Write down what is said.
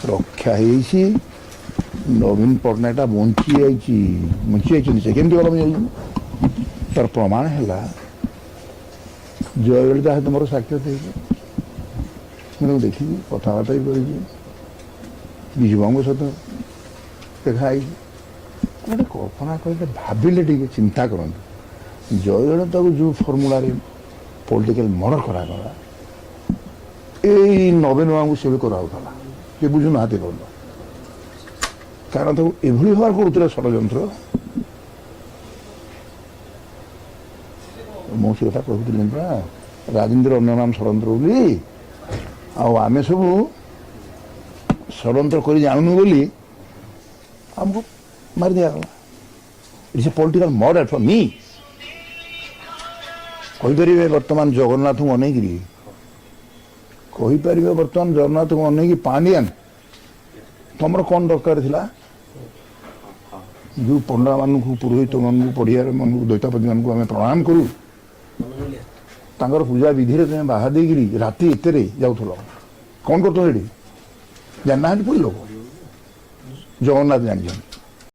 ରକ୍ଷା ହେଇଛି। ନବୀନ ପଟ୍ଟନାୟକଟା ବଞ୍ଚି ଯାଇଛନ୍ତି। ସେ କେମିତି ଗରମ ଯାଇଛି ତାର ପ୍ରମାଣ ହେଲା ଜୟଲଳିତା ସହିତ ମୋର ସାକ୍ଷାତ ହେଇଛି। ମୁଁ ଦେଖିଛି, କଥାବାର୍ତ୍ତା ବି କରିଛି, ବିଜୁବାବୁଙ୍କ ସହିତ ଦେଖା ହେଇଛି। ଗୋଟେ କଳ୍ପନା କରିଲେ, ଭାବିଲେ ଟିକେ ଚିନ୍ତା କରନ୍ତୁ, ଜୟଲଳିତାକୁ ଯେଉଁ ଫର୍ମୁଲାରେ ପଲିଟିକାଲ ମର୍ଡର କରାଗଲା, ଏଇ ନବୀନ ବାବୁଙ୍କୁ ସେ ବି କରାହେଉଥିଲା। କିଏ ବୁଝୁନାହାନ୍ତି ଭଲ, କାରଣ ତାକୁ ଏଭଳି ଭାବରେ କରୁଥିଲେ ଷଡ଼ଯନ୍ତ୍ର। ମୁଁ ସେ କଥା କହୁଥିଲି ପରା, ରାଜେନ୍ଦ୍ର ଅନ୍ୟ ନାମ ଷଡ଼ଯନ୍ତ୍ର ବୋଲି। ଆଉ ଆମେ ସବୁ ଷଡ଼ଯନ୍ତ୍ର କରି ଜାଣୁନୁ ବୋଲି ଆମକୁ ମାରି ଦିଆଗଲା। It's a political murder for me. କହିପାରିବେ ବର୍ତ୍ତମାନ ଜଗନ୍ନାଥଙ୍କୁ ଅନେଇକିରି, କହିପାରିବେ ବର୍ତ୍ତମାନ ଜଗନ୍ନାଥଙ୍କୁ ଅନେଇକି ପାଣ୍ଡିଆନ ତମର କ'ଣ ଦରକାର ଥିଲା? ଯେଉଁ ପଣ୍ଡାମାନଙ୍କୁ, ପୁରୋହିତମାନଙ୍କୁ, ପଢ଼ିଆମାନଙ୍କୁ, ଦୈତାପତିମାନଙ୍କୁ ଆମେ ପ୍ରଣାମ କରୁ, ତାଙ୍କର ପୂଜା ବିଧିରେ ତୁମେ ବାହା ଦେଇକିରି ରାତି ଏତେରେ ଯାଉଥିଲ, କ'ଣ କରୁଥିଲ ସେଠି? ଜାଣିନାହାନ୍ତି ପୁରୀ ଲୋକ, ଜଗନ୍ନାଥ ଜାଣିଛନ୍ତି।